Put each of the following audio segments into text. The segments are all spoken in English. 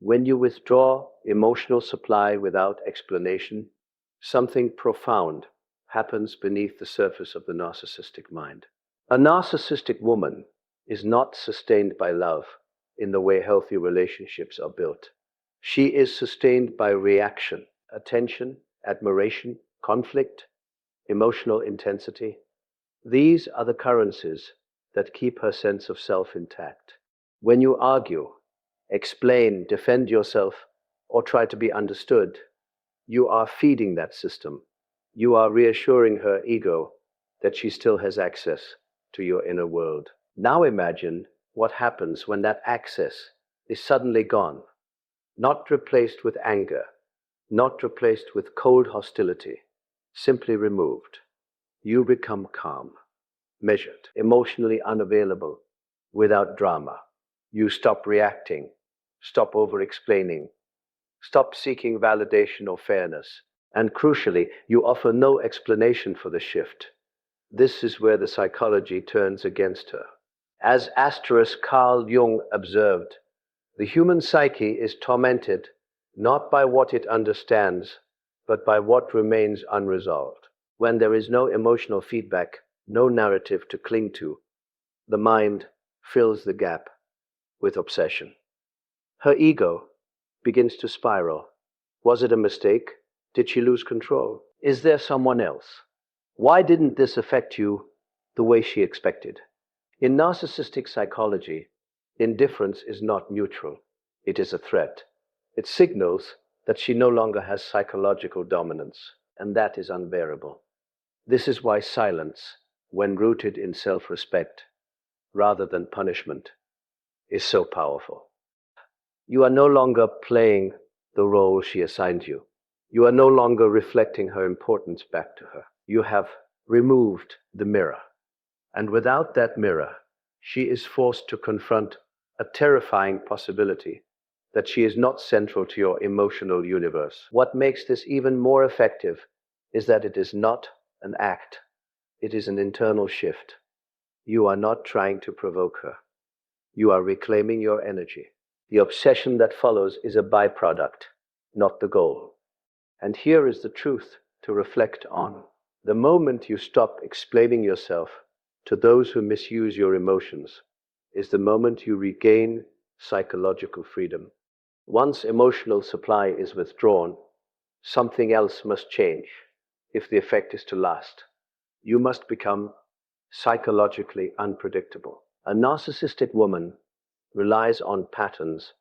When you withdraw emotional supply without explanation, something profound happens beneath the surface of the narcissistic mind. A narcissistic woman is not sustained by love in the way healthy relationships are built. She is sustained by reaction, attention, admiration, conflict, emotional intensity. These are the currencies that keep her sense of self intact. When you argue, explain, defend yourself, or try to be understood, you are feeding that system. You are reassuring her ego that she still has access to your inner world. Now imagine what happens when that access is suddenly gone, not replaced with anger, not replaced with cold hostility, simply removed. You become calm, measured, emotionally unavailable, without drama. You stop reacting, stop over-explaining, stop seeking validation or fairness. And crucially, you offer no explanation for the shift. This is where the psychology turns against her. As Carl Jung observed, the human psyche is tormented not by what it understands, but by what remains unresolved. When there is no emotional feedback, no narrative to cling to, the mind fills the gap with obsession. Her ego begins to spiral. Was it a mistake? Did she lose control? Is there someone else? Why didn't this affect you the way she expected? In narcissistic psychology, indifference is not neutral. It is a threat. It signals that she no longer has psychological dominance, and that is unbearable. This is why silence, when rooted in self-respect rather than punishment, is so powerful. You are no longer playing the role she assigned you. You are no longer reflecting her importance back to her. You have removed the mirror. And without that mirror, she is forced to confront a terrifying possibility that she is not central to your emotional universe. What makes this even more effective is that it is not an act. It is an internal shift. You are not trying to provoke her. You are reclaiming your energy. The obsession that follows is a byproduct, not the goal. And here is the truth to reflect on. The moment you stop explaining yourself to those who misuse your emotions is the moment you regain psychological freedom. Once emotional supply is withdrawn, something else must change if the effect is to last. You must become psychologically unpredictable. A narcissistic woman relies on patterns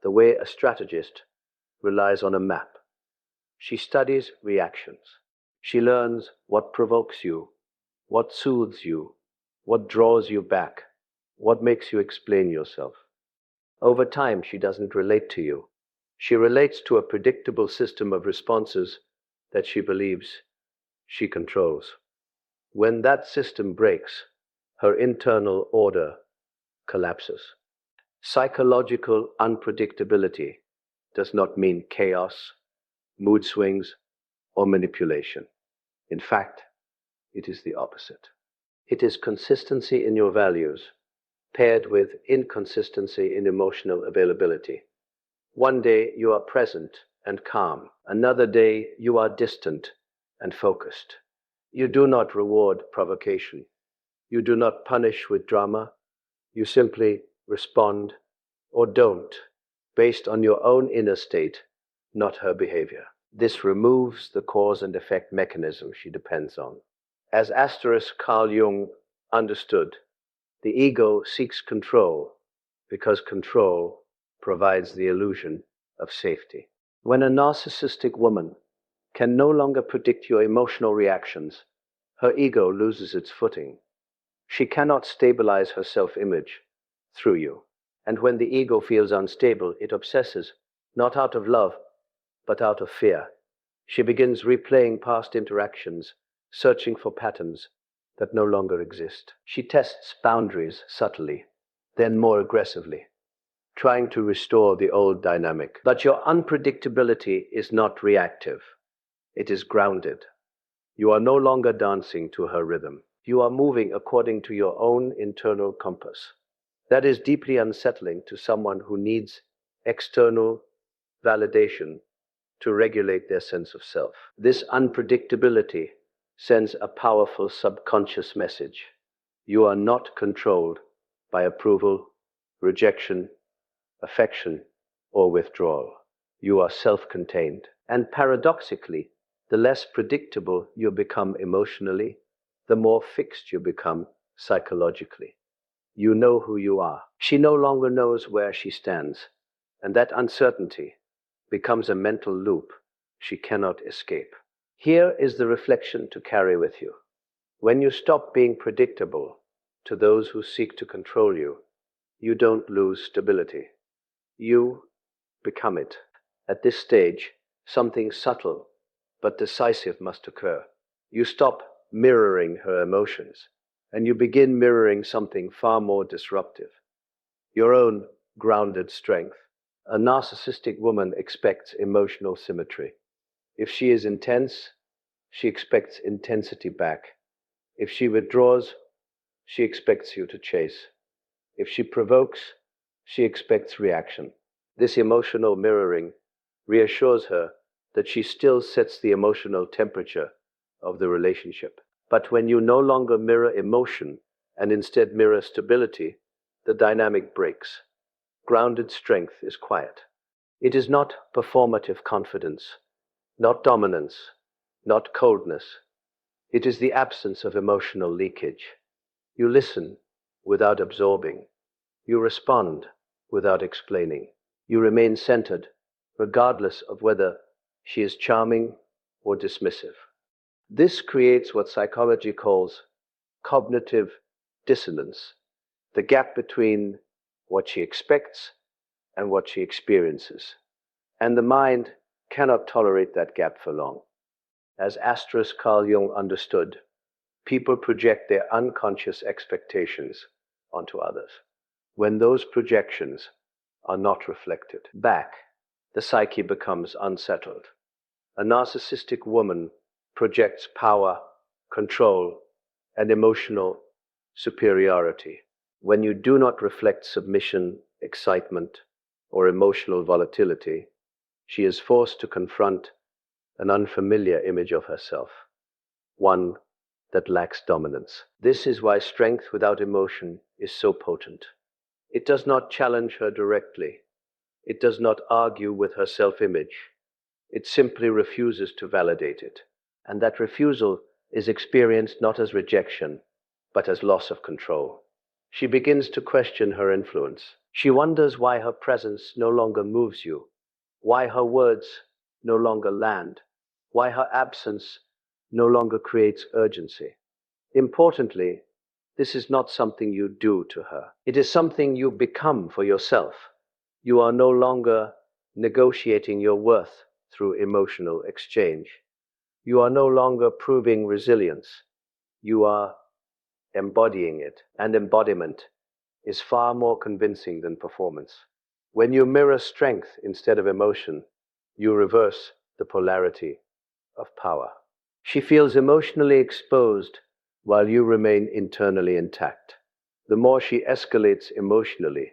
the way a strategist relies on a map. She studies reactions. She learns what provokes you, what soothes you, what draws you back, what makes you explain yourself. Over time, she doesn't relate to you. She relates to a predictable system of responses that she believes she controls. When that system breaks, her internal order collapses. Psychological unpredictability does not mean chaos, mood swings, or manipulation. In fact, it is the opposite. It is consistency in your values, paired with inconsistency in emotional availability. One day you are present and calm. Another day you are distant and focused. You do not reward provocation. You do not punish with drama. You simply respond or don't, based on your own inner state, not her behavior. This removes the cause and effect mechanism she depends on. As Carl Jung understood, the ego seeks control because control provides the illusion of safety. When a narcissistic woman can no longer predict your emotional reactions, her ego loses its footing. She cannot stabilize her self-image through you. And when the ego feels unstable, it obsesses, not out of love, but out of fear. She begins replaying past interactions, searching for patterns that no longer exist. She tests boundaries subtly, then more aggressively, trying to restore the old dynamic. But your unpredictability is not reactive. It is grounded. You are no longer dancing to her rhythm. You are moving according to your own internal compass. That is deeply unsettling to someone who needs external validation to regulate their sense of self. This unpredictability sends a powerful subconscious message. You are not controlled by approval, rejection, affection, or withdrawal. You are self-contained. And paradoxically, the less predictable you become emotionally, the more fixed you become psychologically. You know who you are. She no longer knows where she stands, and that uncertainty becomes a mental loop she cannot escape. Here is the reflection to carry with you. When you stop being predictable to those who seek to control you, you don't lose stability. You become it. At this stage, something subtle but decisive must occur. You stop mirroring her emotions, and you begin mirroring something far more disruptive: your own grounded strength. A narcissistic woman expects emotional symmetry. If she is intense, she expects intensity back. If she withdraws, she expects you to chase. If she provokes, she expects reaction. This emotional mirroring reassures her that she still sets the emotional temperature of the relationship. But when you no longer mirror emotion and instead mirror stability, the dynamic breaks. Grounded strength is quiet. It is not performative confidence, not dominance, not coldness. It is the absence of emotional leakage. You listen without absorbing. You respond without explaining. You remain centered, regardless of whether she is charming or dismissive. This creates what psychology calls cognitive dissonance, the gap between what she expects and what she experiences. And the mind cannot tolerate that gap for long. As Carl Jung understood, people project their unconscious expectations onto others. When those projections are not reflected back, the psyche becomes unsettled. A narcissistic woman projects power, control, and emotional superiority. When you do not reflect submission, excitement, or emotional volatility, she is forced to confront an unfamiliar image of herself, one that lacks dominance. This is why strength without emotion is so potent. It does not challenge her directly. It does not argue with her self-image. It simply refuses to validate it. And that refusal is experienced not as rejection, but as loss of control. She begins to question her influence. She wonders why her presence no longer moves you, why her words no longer land, why her absence no longer creates urgency. Importantly, this is not something you do to her. It is something you become for yourself. You are no longer negotiating your worth through emotional exchange. You are no longer proving resilience. You are embodying it. And embodiment is far more convincing than performance. When you mirror strength instead of emotion, you reverse the polarity of power. She feels emotionally exposed while you remain internally intact. The more she escalates emotionally,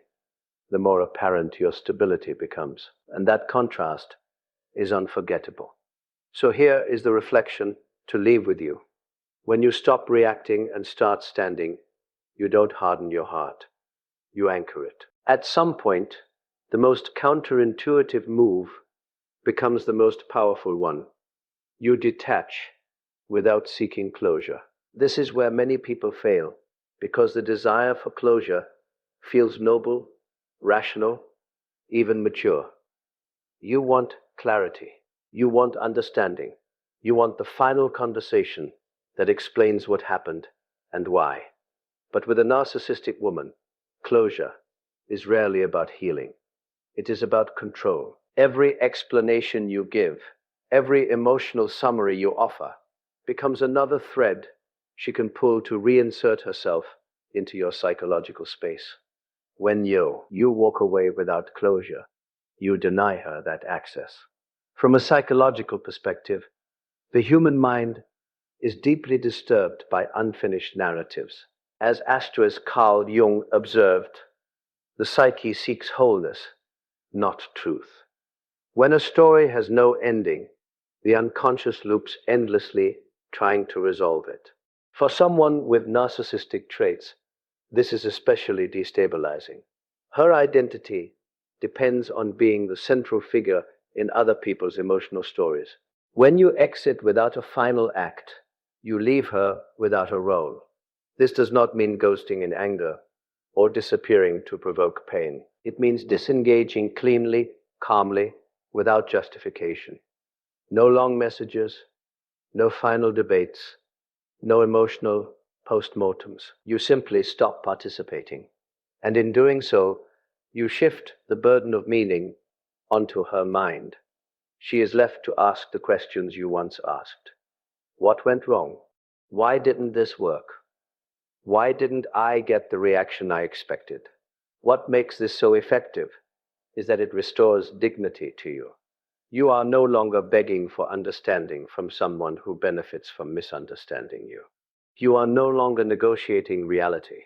the more apparent your stability becomes. And that contrast is unforgettable. So here is the reflection to leave with you. When you stop reacting and start standing, you don't harden your heart, you anchor it. At some point, the most counterintuitive move becomes the most powerful one. You detach without seeking closure. This is where many people fail, because the desire for closure feels noble, rational, even mature. You want clarity. You want understanding. You want the final conversation that explains what happened and why. But with a narcissistic woman, closure is rarely about healing. It is about control. Every explanation you give, every emotional summary you offer, becomes another thread she can pull to reinsert herself into your psychological space. When you walk away without closure, you deny her that access. From a psychological perspective, the human mind is deeply disturbed by unfinished narratives. As Carl Jung observed, the psyche seeks wholeness, not truth. When a story has no ending, the unconscious loops endlessly, trying to resolve it. For someone with narcissistic traits, this is especially destabilizing. Her identity depends on being the central figure in other people's emotional stories. When you exit without a final act, you leave her without a role. This does not mean ghosting in anger or disappearing to provoke pain. It means disengaging cleanly, calmly, without justification. No long messages, no final debates, no emotional postmortems. You simply stop participating. And in doing so, you shift the burden of meaning onto her mind. She is left to ask the questions you once asked. What went wrong? Why didn't this work? Why didn't I get the reaction I expected? What makes this so effective is that it restores dignity to you. You are no longer begging for understanding from someone who benefits from misunderstanding you. You are no longer negotiating reality.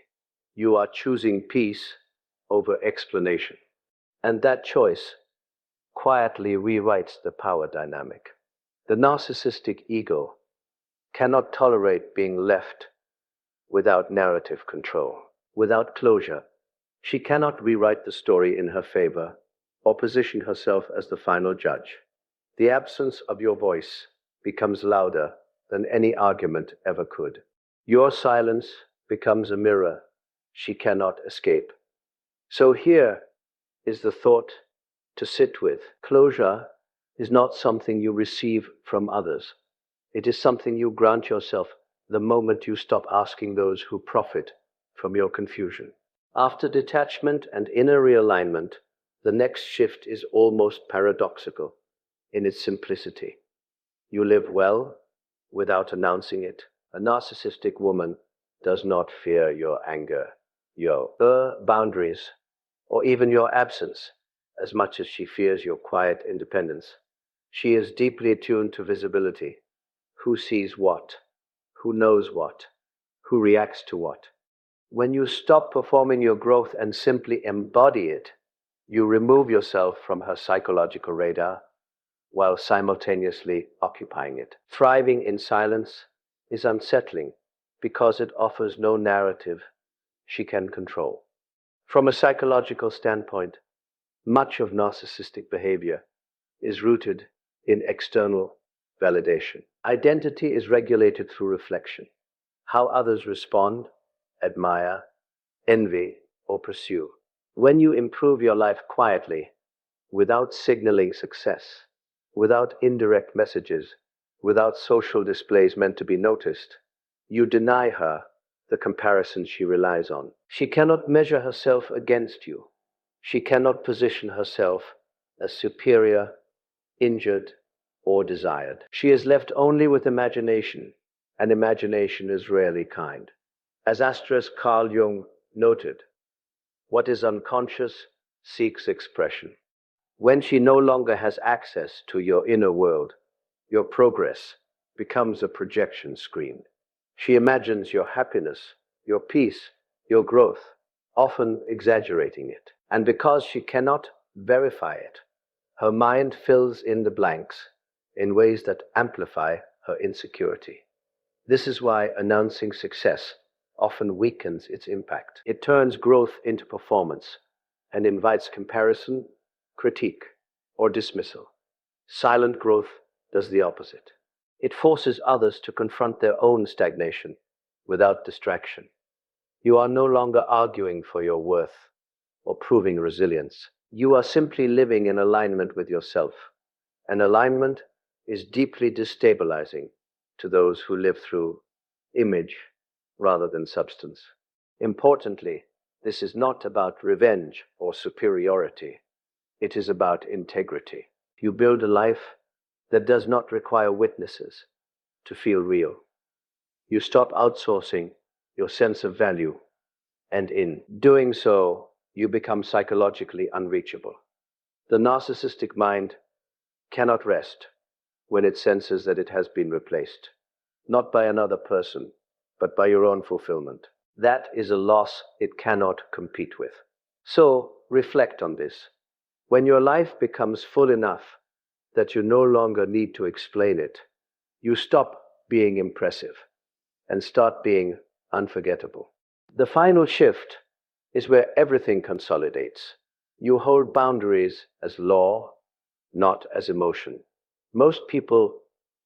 You are choosing peace over explanation. And that choice quietly rewrites the power dynamic. The narcissistic ego cannot tolerate being left without narrative control, without closure. She cannot rewrite the story in her favor or position herself as the final judge. The absence of your voice becomes louder than any argument ever could. Your silence becomes a mirror she cannot escape. So here is the thought to sit with. Closure is not something you receive from others. It is something you grant yourself the moment you stop asking those who profit from your confusion. After detachment and inner realignment, the next shift is almost paradoxical in its simplicity. You live well without announcing it. A narcissistic woman does not fear your anger, your boundaries, or even your absence as much as she fears your quiet independence. She is deeply attuned to visibility. Who sees what? Who knows what? Who reacts to what? When you stop performing your growth and simply embody it, you remove yourself from her psychological radar while simultaneously occupying it. Thriving in silence is unsettling because it offers no narrative she can control. From a psychological standpoint, much of narcissistic behavior is rooted in external validation. Identity is regulated through reflection. How others respond, admire, envy, or pursue. When you improve your life quietly, without signaling success, without indirect messages, without social displays meant to be noticed, you deny her the comparison she relies on. She cannot measure herself against you. She cannot position herself as superior, injured, or desired. She is left only with imagination, and imagination is rarely kind. As Carl Jung noted, what is unconscious seeks expression. When she no longer has access to your inner world, your progress becomes a projection screen. She imagines your happiness, your peace, your growth, often exaggerating it. And because she cannot verify it, her mind fills in the blanks in ways that amplify her insecurity. This is why announcing success often weakens its impact. It turns growth into performance and invites comparison, critique, or dismissal. Silent growth does the opposite. It forces others to confront their own stagnation without distraction. You are no longer arguing for your worth or proving resilience. You are simply living in alignment with yourself. And alignment is deeply destabilizing to those who live through image rather than substance. Importantly, this is not about revenge or superiority. It is about integrity. You build a life that does not require witnesses to feel real. You stop outsourcing your sense of value, and in doing so, you become psychologically unreachable. The narcissistic mind cannot rest when it senses that it has been replaced, not by another person, but by your own fulfillment. That is a loss it cannot compete with. So reflect on this. When your life becomes full enough that you no longer need to explain it. You stop being impressive and start being unforgettable. The final shift is where everything consolidates. You hold boundaries as law, not as emotion. Most people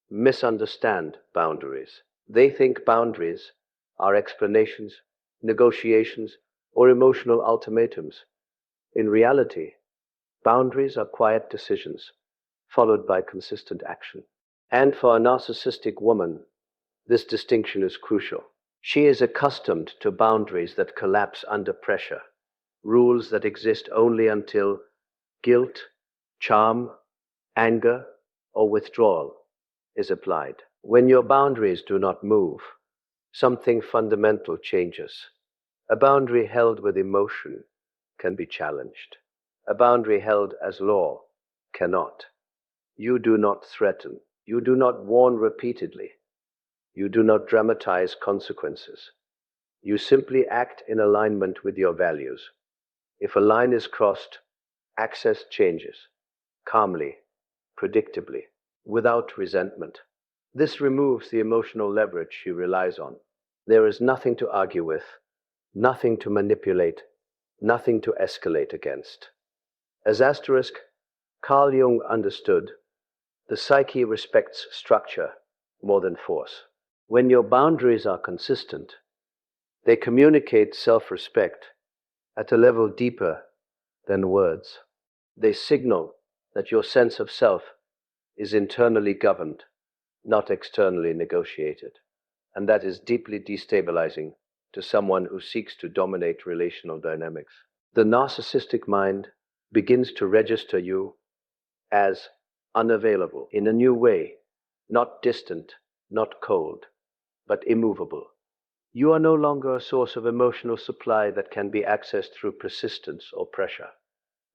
misunderstand boundaries. They think boundaries are explanations, negotiations, or emotional ultimatums. In reality, boundaries are quiet decisions, followed by consistent action. And for a narcissistic woman, this distinction is crucial. She is accustomed to boundaries that collapse under pressure, rules that exist only until guilt, charm, anger, or withdrawal is applied. When your boundaries do not move, something fundamental changes. A boundary held with emotion can be challenged. A boundary held as law cannot. You do not threaten. You do not warn repeatedly. You do not dramatize consequences. You simply act in alignment with your values. If a line is crossed, access changes, calmly, predictably, without resentment. This removes the emotional leverage she relies on. There is nothing to argue with, nothing to manipulate, nothing to escalate against. As asterisk, Carl Jung understood, the psyche respects structure more than force. When your boundaries are consistent, they communicate self-respect at a level deeper than words. They signal that your sense of self is internally governed, not externally negotiated. And that is deeply destabilizing to someone who seeks to dominate relational dynamics. The narcissistic mind begins to register you as unavailable in a new way, not distant, not cold, but immovable. You are no longer a source of emotional supply that can be accessed through persistence or pressure.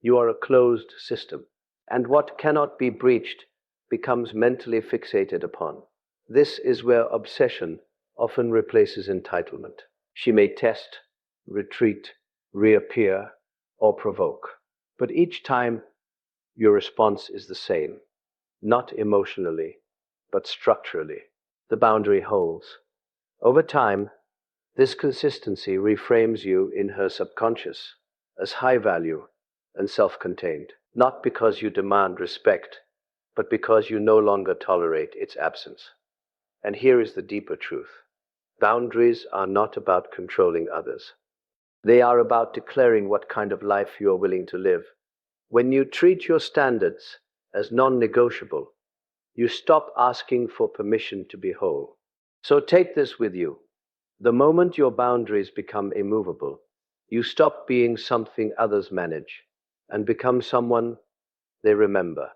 You are a closed system, and what cannot be breached becomes mentally fixated upon. This is where obsession often replaces entitlement. She may test, retreat, reappear, or provoke. But each time, your response is the same, not emotionally, but structurally. The boundary holds. Over time, this consistency reframes you in her subconscious as high value and self-contained, not because you demand respect, but because you no longer tolerate its absence. And here is the deeper truth. Boundaries are not about controlling others. They are about declaring what kind of life you are willing to live. When you treat your standards as non-negotiable, you stop asking for permission to be whole. So take this with you. The moment your boundaries become immovable, you stop being something others manage and become someone they remember.